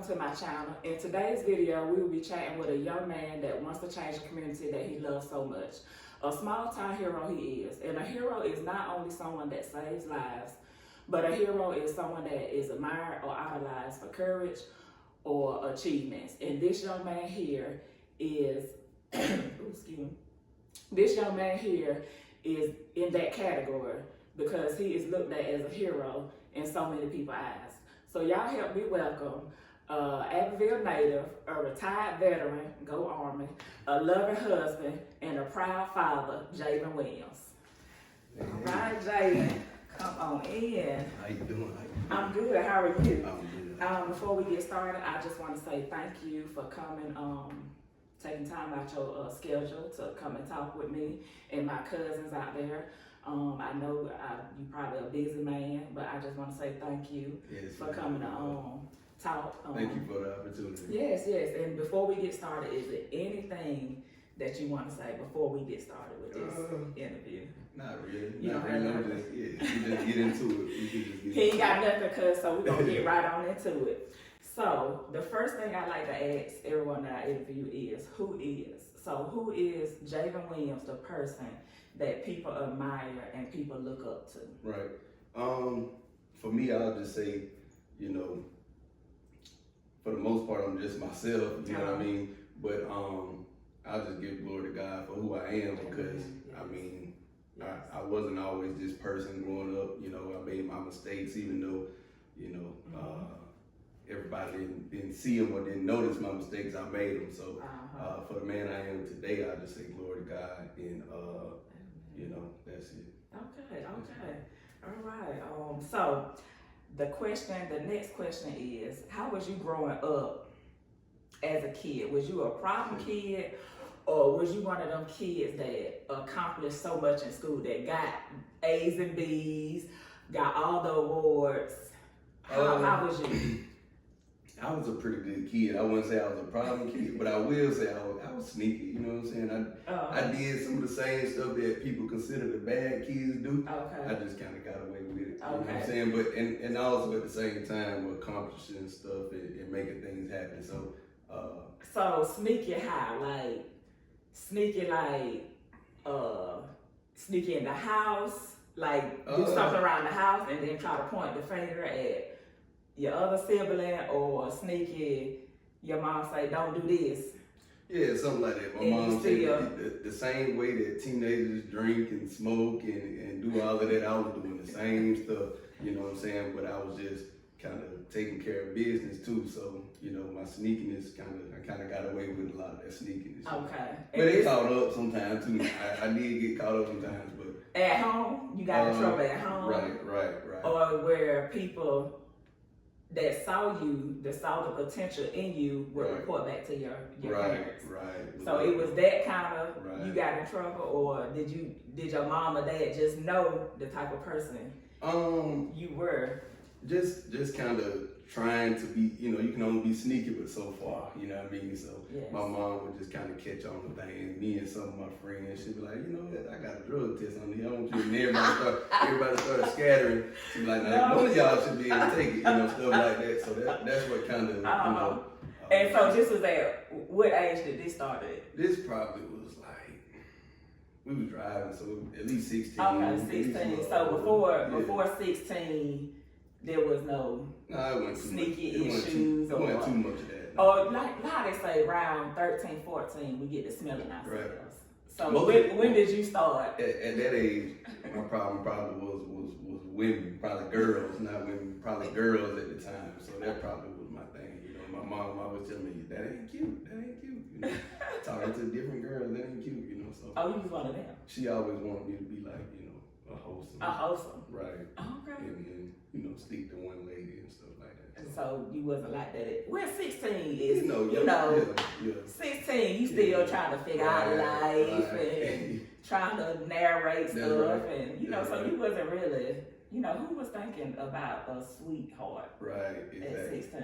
to my channel. In today's video, we will be chatting with a young man that wants to change the community that he loves so much. A small town hero he is. And a hero is not only someone that saves lives, but a hero is someone that is admired or idolized for courage or achievements. And this young man here is, excuse me, this young man here is in that category because he is looked at as a hero in so many people's eyes. So y'all help me welcome Abbeville native, a retired veteran, go Army, a loving husband, and a proud father, Javen Williams. Hey. All right, Javen, come on in. How you doing? I'm good. How are you? I'm good. Before we get started, I just want to say thank you for coming, taking time out your schedule to come and talk with me and my cousins out there. I know you're probably a busy man, but I just want to say thank you for coming to talk. Thank you for the opportunity. Yes. And before we get started, is there anything that you want to say before we get started with this interview? Not really. You Not don't really. have I'm just, you just get into it. You can just get He ain't got nothing, cuz, so we're going to get right on into it. So, the first thing I like to ask everyone that I interview is, who is? So, who is Javen Williams, the person that people admire and people look up to? Right. For me, I'll just say, for the most part, I'm just myself, you know what I mean? But I'll just give glory to God for who I am because, I wasn't always this person growing up. I made my mistakes, even though, everybody didn't see them or didn't notice my mistakes. I made them. So for the man I am today, I just say glory to God, and that's it. Okay. All right. So the next question is, how was you growing up as a kid? Was you a problem kid, or was you one of them kids that accomplished so much in school that got A's and B's, got all the awards? How was you? I was a pretty good kid. I wouldn't say I was a problem kid, but I will say I was sneaky. You know what I'm saying? I did some of the same stuff that people consider the bad kids do. Okay. I just kind of got away with it. You know what Okay. I'm saying? But and also at the same time accomplishing stuff and making things happen. So sneaky how? Like sneaky sneaky in the house, like do something around the house and then try to point the finger at your other sibling, or sneaky, your mom say, don't do this. Yeah, something like that. My mom said the same way that teenagers drink and smoke and do all of that, I was doing the same stuff, you know what I'm saying? But I was just kind of taking care of business too. So, my sneakiness I kind of got away with a lot of that sneakiness. Okay. But it caught up sometimes too. I did get caught up sometimes, but. At home? You got in trouble at home? Right. Or where people that saw the potential in you would report back to your parents. Right. So it was that kind of, you got in trouble, or did your mom or dad just know the type of person you were? Just kind of trying to be, you can only be sneaky but so far, you know what I mean? So my mom would just kind of catch on to things. Me and some of my friends, she'd be like, I got a drug test on here. I want you, and everybody started scattering. She'd be like, now, one of y'all should be able to take it, stuff like that. So that's what kind of, and so this was at, what age did this start at? This probably was like, we was driving, so at least 16. Okay, 16. So before 16, there was no sneaky issues. It wasn't too much of that. No. Or like how they say, around 13, 14, we get to smelling ourselves. Right. So when did you start? At that age, my problem probably was women, probably girls, not women, probably girls at the time. So that probably was my thing. My mom always telling me, that ain't cute. Talking to different girls, that ain't cute, So. Oh, you was one of them. She always wanted me to be like, a wholesome. A wholesome. Right. Okay. And stick to one lady and stuff like that. And so you wasn't like that. 16 is, 16, you still trying to figure out life and trying to narrate stuff. And, so you wasn't really, who was thinking about a sweetheart? Right, exactly. At 16.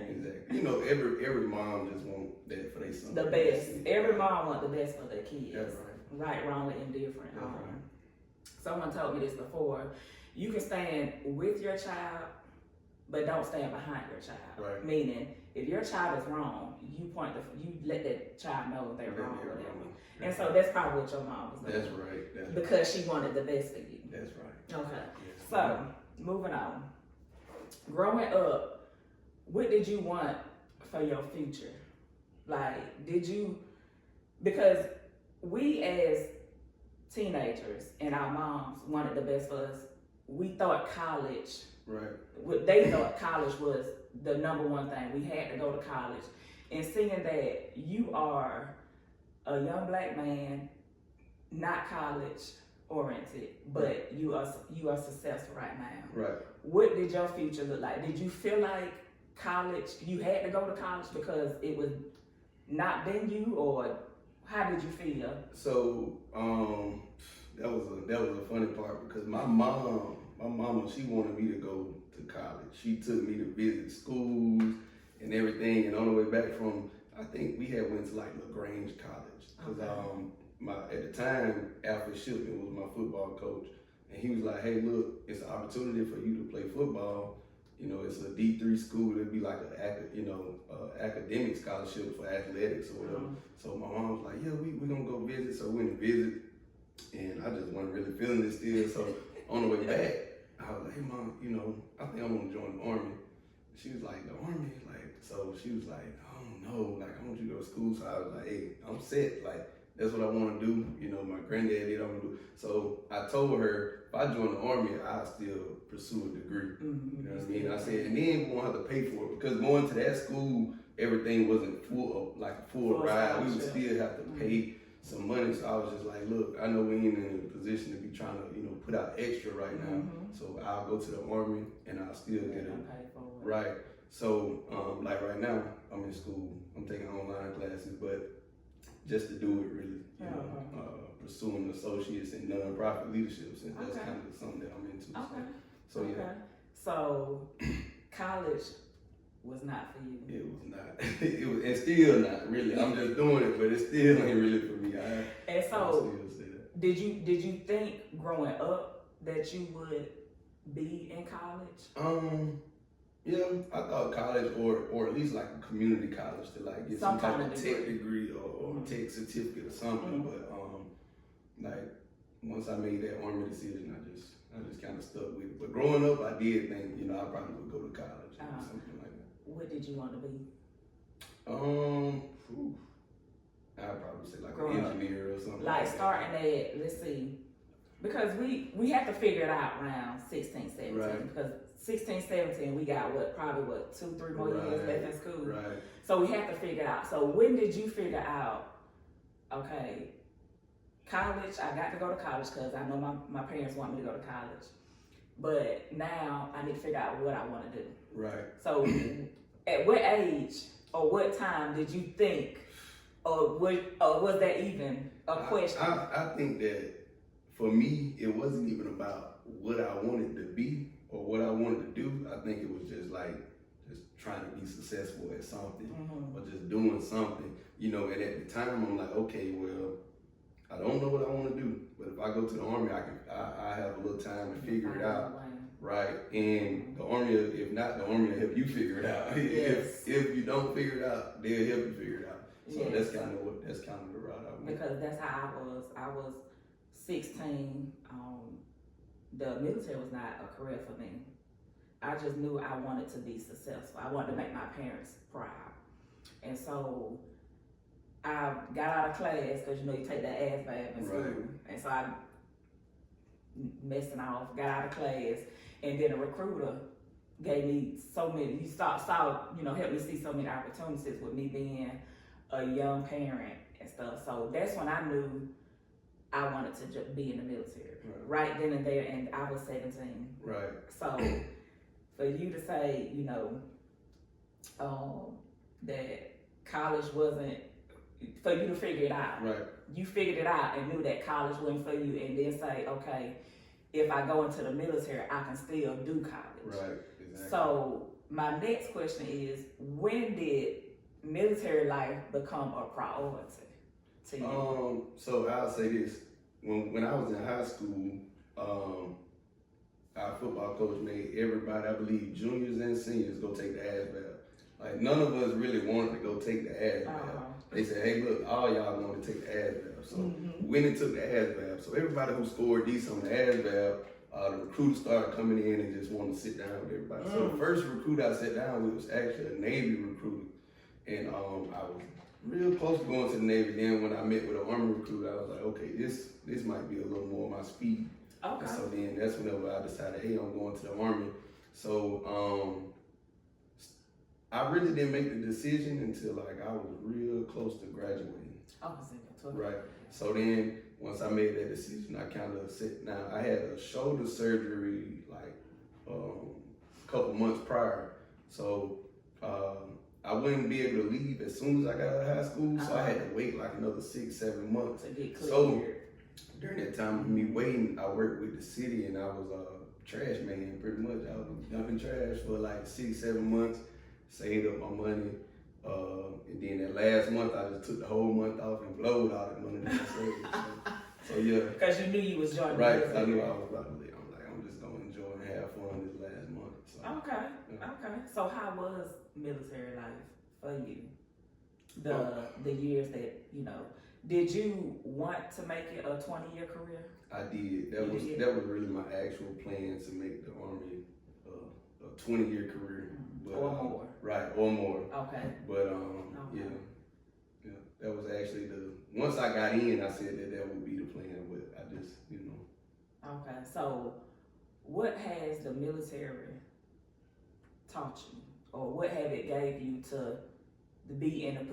Exactly. Every mom just want that for their son. The best. Every mom want the best for their kids. That's right. Right, wrong, and indifferent. That's right. Someone told me this before. You can stand with your child, but don't stand behind your child. Right. Meaning, if your child is wrong, you let that child know they're wrong or whatever. And so that's probably what your mom was doing. That's right. Because she wanted the best for you. That's right. Okay. So, moving on. Growing up, what did you want for your future? Like, because we as teenagers and our moms wanted the best for us, we thought college, right? They thought college was the number one thing. We had to go to college. And seeing that you are a young black man, not college oriented, but you are successful right now. Right. What did your future look like? Did you feel like college, you had to go to college because it was not been you, or how did you feel? So that was a funny part because my mama, she wanted me to go to college. She took me to visit schools and everything, and on the way back from, I think we had went to like LaGrange College because at the time, Alfred Shipman was my football coach, and he was like, "Hey, look, it's an opportunity for you to play football. You know, it's a D3 school. It'd be like academic scholarship for athletics or whatever." So my mom was like, "Yeah, we're gonna go visit." So we went to visit, and I just wasn't really feeling it still. So on the way back, I was like, "Hey, Mom, you know, I think I want to join the Army." She was like, "The Army?" So she was like, "I don't know. Like, I want you to go to school." So I was like, "Hey, I'm set. Like, that's what I want to do. You know, my granddad did. I want to do." So I told her, if I join the Army, I'll still pursue a degree. You know what I mean? I said, and then we won't have to pay for it because going to that school, everything wasn't full ride. We would still have to pay some money. So I was just like, look, I know we ain't in a position to be trying to, you know, put out extra right now. So I'll go to the Army and I'll still get it. Right. So like right now, I'm in school. I'm taking online classes, but just to do it really, you know, pursuing associates in nonprofit leadership, since that's kind of something that I'm into. So yeah. So college was not for you. It was not. It was, and still not really. I'm just doing it, but it still ain't really for me. And so, did you think growing up that you would be in college? Yeah, I thought college or at least like a community college to like get some type of tech degree or tech certificate or something. But like once I made that Army decision, I just kind of stuck with it. But growing up, I did think, you know, I probably would go to college or something like that. What did you want to be? I'd probably say like an engineer or something. Like starting at, let's see, because we have to figure it out around 16, 17. Right. Because 16, 17, we got probably 2-3 more years left in school. Right. So we have to figure it out. So when did you figure out, okay, college, I got to go to college because I know my parents want me to go to college. But now I need to figure out what I want to do. Right. So at what age or what time did you think, or was that even a question? I think that for me, it wasn't even about what I wanted to be or what I wanted to do. I think it was just trying to be successful at something or just doing something, you know. And at the time, I'm like, okay, well, I don't know what I want to do, but if I go to the Army, I have a little time to figure it out, right? And the Army, if not, the Army will help you figure it out. Yes. If you don't figure it out, they'll help you figure it out. So that's kind of the route I went. Because that's how I was. I was 16. The military was not a career for me. I just knew I wanted to be successful. I wanted to make my parents proud. And so I got out of class because, you know, you take that ass bath in school. And so I messing off, got out of class, and then a recruiter gave me so many, he saw, you know, helped me see so many opportunities with me being a young parent and stuff. So that's when I knew I wanted to just be in the military. Right then and there, and I was 17. Right. So for you to say, you know, that college wasn't, for you to figure it out. Right. You figured it out and knew that college wasn't for you, and then say, okay, if I go into the military, I can still do college. Right, exactly. So my next question is, when did military life become a priority to you? So I'll say this. When I was in high school, our football coach made everybody, I believe juniors and seniors, go take the ass bath. Like none of us really wanted to go take the ASVAB. They said, hey, look, all y'all want to take the ASVAB. So we went and took the ASVAB. So everybody who scored decent on the ASVAB, the recruiters started coming in and just wanted to sit down with everybody. So the first recruit I sat down with was actually a Navy recruiter. And I was real close to going to the Navy. Then when I met with an Army recruiter, I was like, okay, this might be a little more my speed. Okay. And so then that's whenever I decided, hey, I'm going to the Army. So I really didn't make the decision until like I was real close to graduating. Right. So then once I made that decision, I kind of said, now I had a shoulder surgery like a couple months prior. So I wouldn't be able to leave as soon as I got out of high school. So I had to wait like another 6-7 months. To get cleared. So during that time of me waiting, I worked with the city and I was a trash man pretty much. I was dumping trash for like 6-7 months. Saved up my money, and then that last month I just took the whole month off and blowed all that money that I saved. So yeah. Because you knew you was joining. Right, I knew I was about to leave. I'm like, I'm just gonna enjoy and have fun this last month. So, okay, okay. So how was military life for you? The years that, you know, did you want to make it a 20-year career? I did. That was really my actual plan, to make the Army a 20-year career. But, or more. Right, or more. Okay. But yeah, that was actually once I got in, I said that would be the plan, but I just, you know. Okay, so what has the military taught you, or what have it gave you to be in the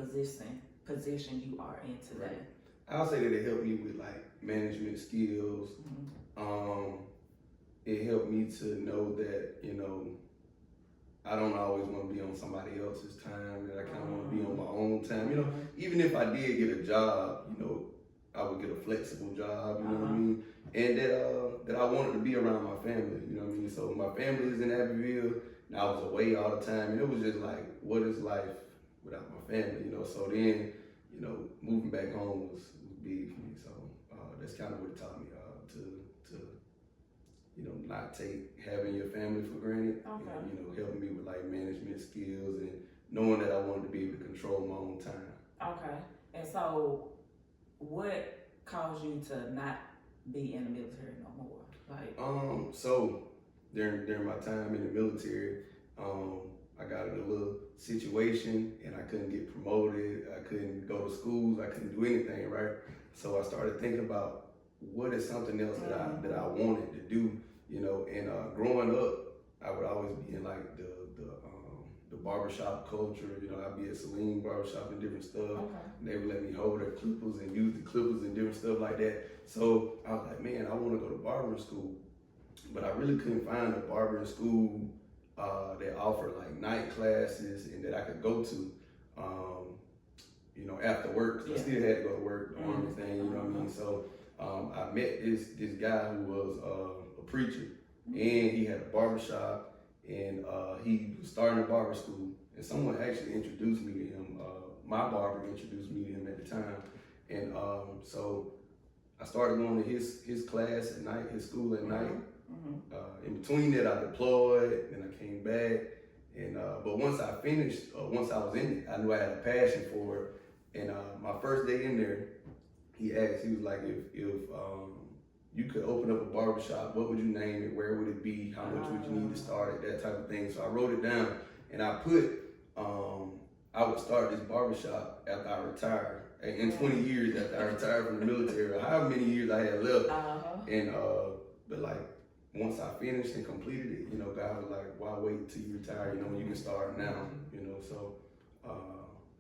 position you are in today? Right. I'll say that it helped me with like management skills. It helped me to know that, you know, I don't always want to be on somebody else's time, that I kind of want to be on my own time. You know, even if I did get a job, you know, I would get a flexible job, you know what I mean? And that I wanted to be around my family, you know what I mean? So my family is in Abbeville, and I was away all the time, and it was just like, what is life without my family, you know? So then, you know, moving back home was big for me. So that's kind of what it taught me, to you know, not take having your family for granted. Okay. And, you know, helping me with like management skills and knowing that I wanted to be able to control my own time. Okay. And so what caused you to not be in the military no more? Like so during my time in the military, I got in a little situation and I couldn't get promoted. I couldn't go to schools. I couldn't do anything, right? So I started thinking about what is something else that I wanted to do, you know. And growing up, I would always be in like the barbershop culture. You know, I'd be at Celine barbershop and different stuff. Okay. And they would let me hold their clippers and use the clippers and different stuff like that. So I was like, man, I want to go to barbering school, but I really couldn't find a barbering school that offered like night classes and that I could go to. You know, after work, cause I still had to go to work, the Army thing, you know what I mean? So I met this guy who was a preacher, and he had a barbershop, and he was starting a barber school, and someone actually introduced me to him. My barber introduced me to him at the time, and so I started going to his class at night, his school at night. In between that, I deployed, and I came back, and but once I finished, once I was in it, I knew I had a passion for it. And my first day in there, he was like, if you could open up a barbershop, what would you name it? Where would it be? How much would you need to start it? That type of thing. So I wrote it down, and I put, I would start this barbershop after I retired. In 20 years after I retired from the military, or however many years I had left. And, but like, once I finished and completed it, you know, God was like, why wait till you retire? You know, when you can start now, you know, so,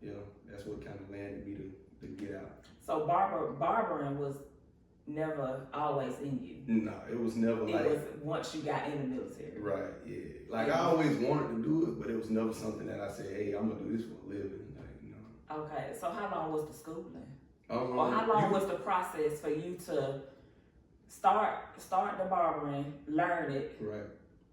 yeah, that's what kind of landed me to get out. So barbering was never always in you? No, it was never it was once you got in the military. Right, yeah. Like I always wanted to do it, but it was never something that I said, hey, I'm gonna do this for a living. Like, you know. Okay, so how long was the schooling? Or how long was the process for you to start the barbering, learn it, right,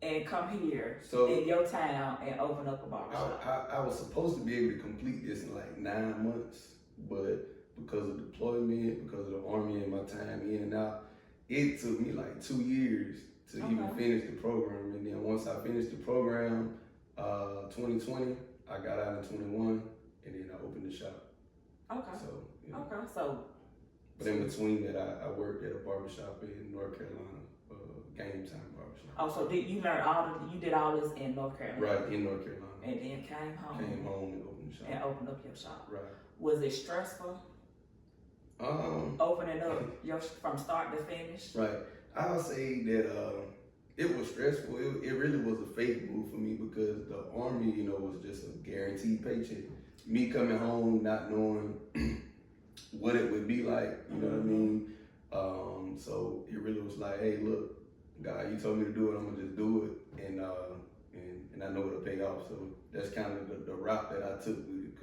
and come here in your town and open up a barbershop? I was supposed to be able to complete this in like 9 months, but because of deployment, because of the Army and my time in and out, it took me like 2 years to even finish the program. And then once I finished the program, 2020, I got out in 21, and then I opened the shop. Okay. So, yeah. Okay, so. But in between that, I worked at a barbershop in North Carolina, Game Time Barbershop. Oh, so you did all this in North Carolina? Right, in North Carolina. And then came home and opened the shop. And opened up your shop. Right. Was it stressful? Opening up from start to finish? Right. I'll say that it was stressful. It really was a faith move for me because the Army, was just a guaranteed paycheck. Me coming home not knowing what it would be like, you know what I mean? So it really was like, hey, look, God, you told me to do it, I'm gonna just do it, and I know it'll pay off. So that's kind of the route that I took with it,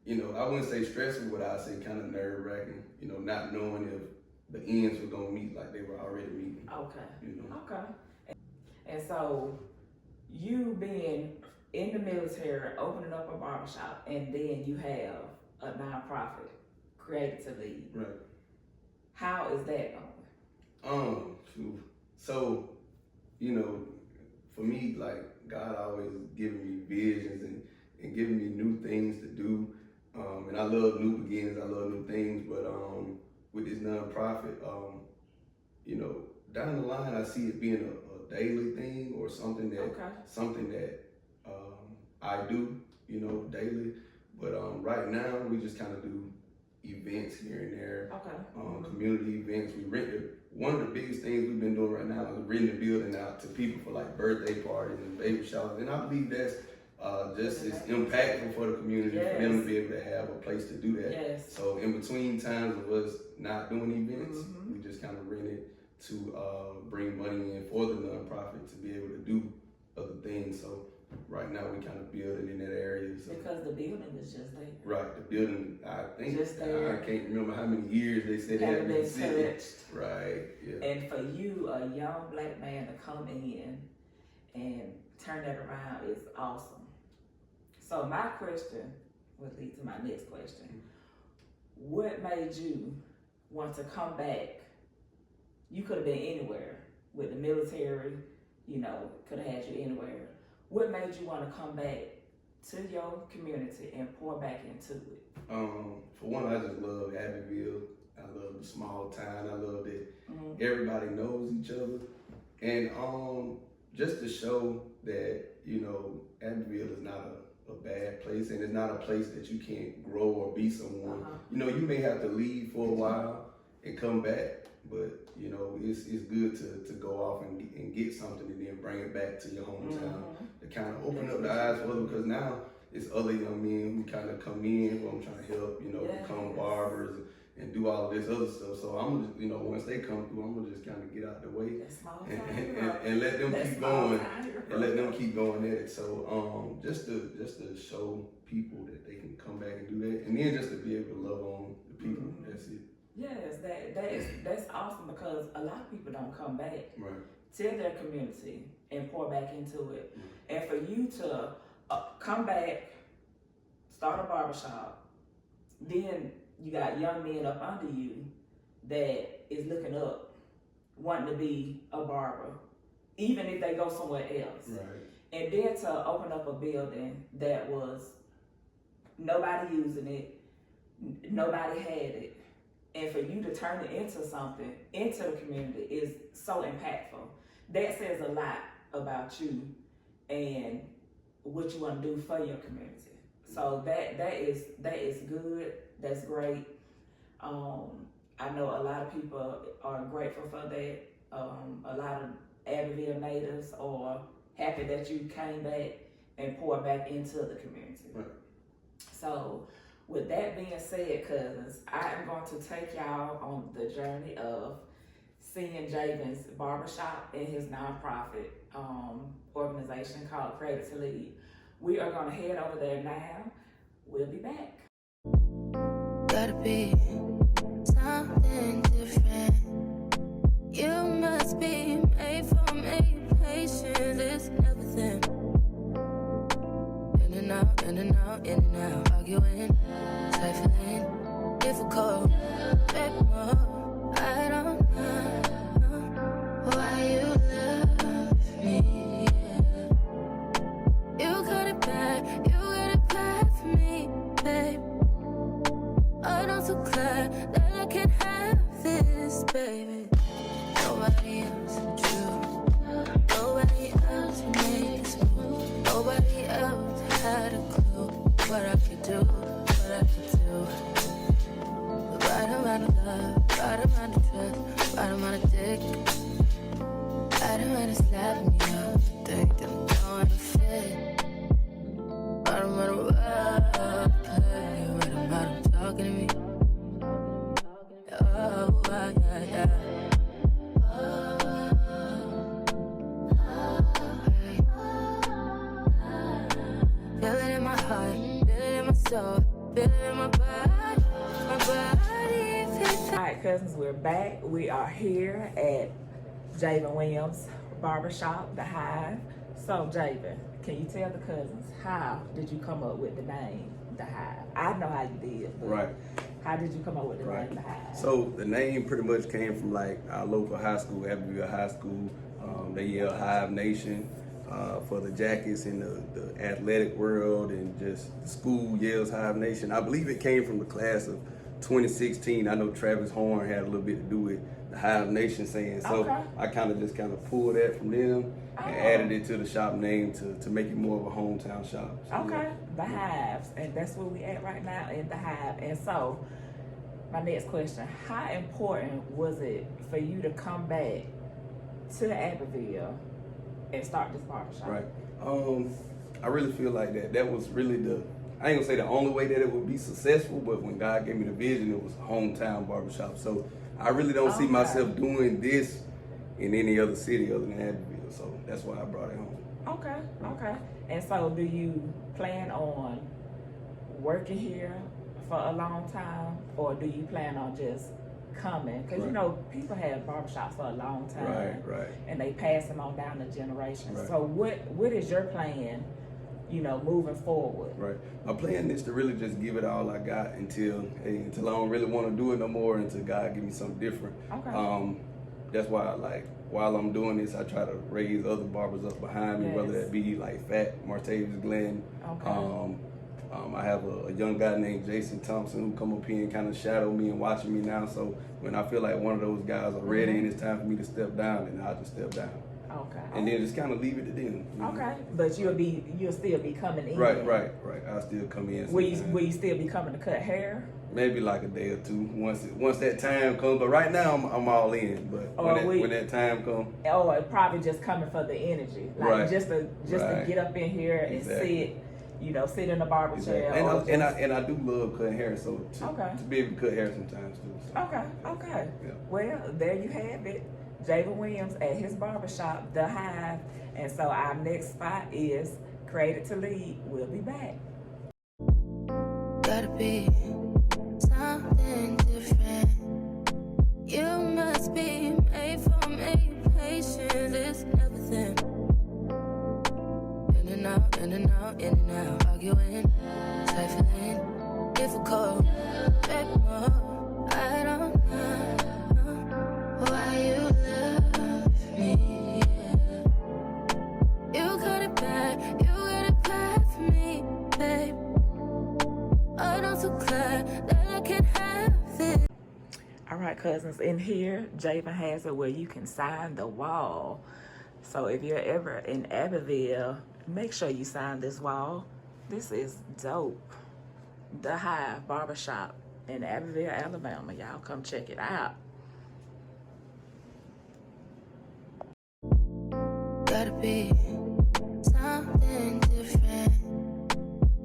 because I wouldn't say stressful, but I'd say kind of nerve wracking, not knowing if the ends were gonna meet like they were already meeting. Okay. Okay. And so you being in the military, opening up a barbershop, and then you have a nonprofit created to lead. Right. How is that going? So, for me, like, God always giving me visions and giving me new things to do. And I love new beginnings, I love new things, but with this nonprofit, down the line, I see it being a daily thing or something that I do, daily. But right now, we just kind of do events here and there. Okay. Community events. We rented. One of the biggest things we've been doing right now is renting the building out to people for like birthday parties and baby showers. And I believe that's just as impactful for the community, for them to be able to have a place to do that. Yes. So in between times of us not doing events, we just kind of rent it to bring money in for the nonprofit to be able to do other things. So right now we kind of building in that area. So. Because the building is just there. Right, the building, I think, just there. I can't remember how many years they said it had been touched. Right, yeah. And for you, a young black man to come in and turn that around is awesome. So my question would lead to my next question. What made you want to come back? You could have been anywhere with the military, could have had you anywhere. What made you want to come back to your community and pour back into it? For one, I just love Abbeville. I love the small town. I love that everybody knows each other. And just to show that, Abbeville is not a bad place, and it's not a place that you can't grow or be someone. You may have to leave for a while and come back, but it's good to go off and get something and then bring it back to your hometown to kind of open up the eyes for them, because now it's other young men who kind of come in who I'm trying to help, become barbers and do all of this other stuff. So I'm just, once they come through, I'm gonna just kind of get out the way and let them keep going and let them keep going at it. So just to show people that they can come back and do that, and then just to be able to love on the people. That's it. Yes, that's awesome, because a lot of people don't come back to their community and pour back into it. And for you to come back, start a barbershop, then you got young men up under you that is looking up, wanting to be a barber, even if they go somewhere else. Right. And then to open up a building that was nobody using it, nobody had it. And for you to turn it into something, into the community, is so impactful. That says a lot about you and what you want to do for your community. So that is good. That's great. I know a lot of people are grateful for that. A lot of Abbeville natives are happy that you came back and poured back into the community. Right. So with that being said, cousins, I am going to take y'all on the journey of seeing Javen's barbershop and his nonprofit organization called Created to Lead. We are going to head over there now. We'll be back. Gotta be something different. You must be made for me. Patience is everything. In and out, in and out, in and out. Arguing, trifling, difficult. Baby, more. I don't know why you love me. Yeah. You cut it back. feel it in my body, feel. Alright, cousins, we're back. We are here at Javen Williams Barbershop, The Hive. So, Javen, can you tell the cousins, how did you come up with the name The Hive? I know how you did, but Right. how did you come up with the name The Hive? So the name pretty much came from like our local high school, Abbeville High School. They yell Hive Nation for the jackets in the athletic world, and just the school yells Hive Nation. I believe it came from the class of 2016. I know Travis Horn had a little bit to do with the Hive Nation saying. So Okay. I kind of pulled that from them and added it to the shop name to make it more of a hometown shop. So, Okay, yeah. The Hives, and that's where we at right now, in The Hive. And so, my next question, how important was it for you to come back to Abbeville and start this barbershop? Right. I really feel like that was really I ain't gonna say the only way that it would be successful, but when God gave me the vision, it was a hometown barbershop. So I really don't see myself doing this in any other city other than Abbeville. So that's why I brought it home. Okay. And so, do you plan on working here for a long time, or do you plan on just coming? Because you know, people have barbershops for a long time, Right. and they pass them on down the generations. Right. So, what is your plan? You know, moving forward. Right. My plan is to really just give it all I got until I don't really want to do it no more, until God give me something different. Okay. That's why, like, while I'm doing this, I try to raise other barbers up behind me, whether that be like Fat, Martavis Glenn. Okay. I have a young guy named Jason Thompson who come up here and kind of shadow me and watching me now. So when I feel like one of those guys are ready and it's time for me to step down, then I'll just step down. Okay. And then just kind of leave it to them. You know? Okay. But you'll still be coming in. Right. I'll still come in. Will you still be coming to cut hair? Maybe like a day or two once that time comes. But right now I'm all in. But when that time comes. Or probably just coming for the energy, like just to get up in here and sit in the barber chair. And I do love cutting hair, so to be able to cut hair sometimes too. So. Okay. Yeah. Well, there you have it. Javen Williams at his barbershop, The Hive. And so our next spot is Created to Lead. We'll be back. Gotta be something different. You must be made for me. Patience is everything. In and out, arguing, trifling, difficult. Back more, I don't know why you love me. You got it bad for me, babe. I'm so glad that I can have this. All right, cousins, in here, Javen has it where you can sign the wall. So if you're ever in Abbeville, make sure you sign this wall. This is dope. The Hive Barbershop in Abbeville, Alabama. Y'all come check it out. Gotta be something different.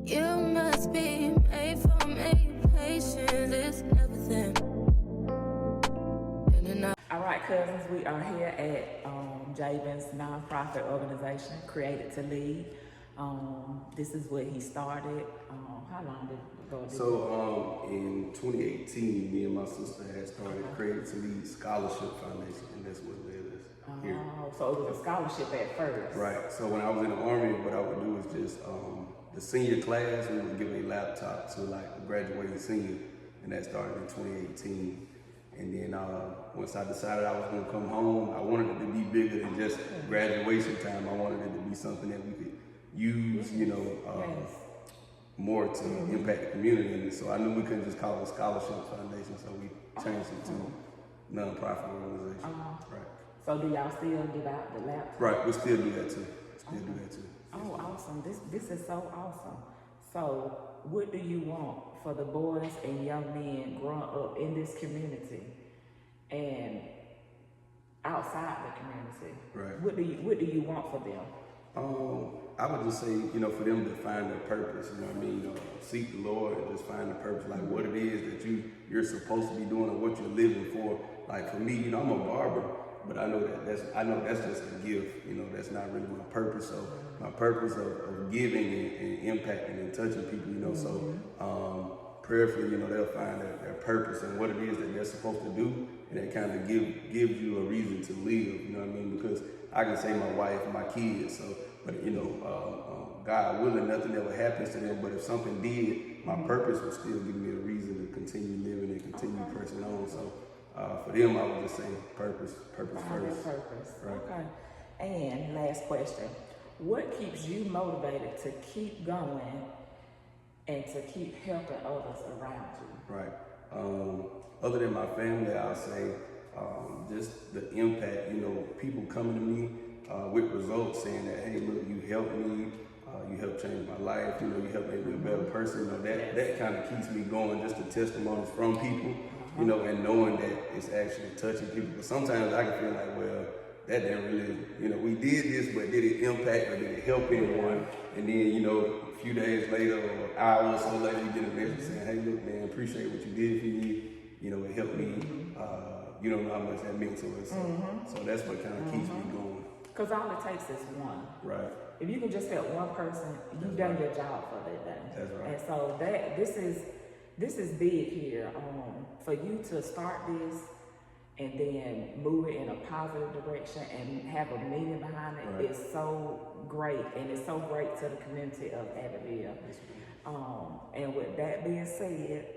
You must be made for me. Patience is everything. All right, cousins, we are here at Javen's nonprofit organization, Created to Lead. This is what he started. How long did it go? So in 2018, me and my sister had started Created to Lead Scholarship Foundation, and that's what led us here. So it was a scholarship at first. Right. So when I was in the Army, what I would do is just the senior class, we would give a laptop to like a graduating senior, and that started in 2018. And then once I decided I was going to come home, I wanted it to be bigger than just graduation time. I wanted it to be something that we could use, more to impact the community. And so I knew we couldn't just call it a scholarship foundation, so we changed it to nonprofit organization. Right. So do y'all still give out the laptop? Right, we still do that too. Oh, awesome. This is so awesome. So what do you want for the boys and young men growing up in this community and outside the community? Right. What do you want for them? I would just say, for them to find their purpose, seek the Lord and just find the purpose, like what it is that you're supposed to be doing or what you're living for. Like for me, I'm a barber, but I know that's just a gift, that's not really my purpose. So my purpose of giving and impacting and touching people, so prayerfully, you know, they'll find their purpose and what it is that they're supposed to do, and it kind of gives you a reason to live. You know what I mean? Because I can say my wife and my kids, so, but you know, God willing, nothing ever happens to them. But if something did, my purpose would still give me a reason to continue living and continue pressing on. So for them, I would just say purpose first. Purpose. Right. Okay. And last question: what keeps you motivated to keep going and to keep helping others around you? Right. Other than my family, I'll say just the impact. You know, people coming to me with results, saying that, hey, look, you helped me. You helped change my life. You know, you helped make me a better person. You know, that kind of keeps me going. Just the testimonies from people. You know, and knowing that it's actually touching people. But sometimes I can feel like, well, that didn't really, you know, we did this, but did it impact or did it help anyone? And then, you know, a few days later or an hour or so later, you get a message saying, hey, look, man, appreciate what you did for me. You know, it helped me. You don't know how much that meant to us. So that's what kind of keeps me going. Because all it takes is one. Right. If you can just help one person, you've done your job for that day. That's right. And so this is big here. For you to start this and then move it in a positive direction and have a meaning behind it is so great, and it's so great to the community of Abbeville. And with that being said,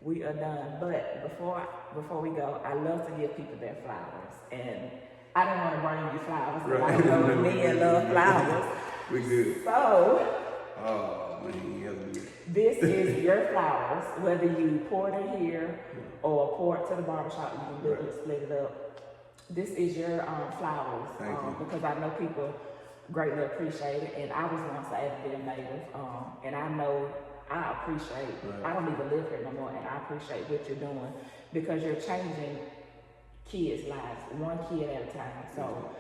we are done. But before we go, I love to give people their flowers, and I don't want to bring you flowers because I know men love flowers. We good. So, man, this is your flowers, whether you pour it here or pour it to the barbershop, you can literally split it up. This is your flowers. Thank you. Because I know people greatly appreciate it, and I was once an Abbeville native, and I know I appreciate, I don't even live here no more, and I appreciate what you're doing because you're changing kids' lives, one kid at a time. So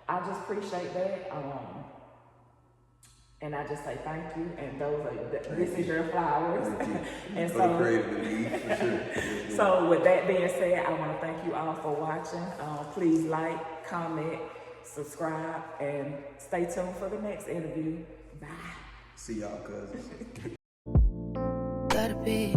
I just appreciate that. And I just say thank you, and this is your flowers. And so with that being said, I want to thank you all for watching. Please like, comment, subscribe, and stay tuned for the next interview. Bye. See y'all, cousins. Gotta be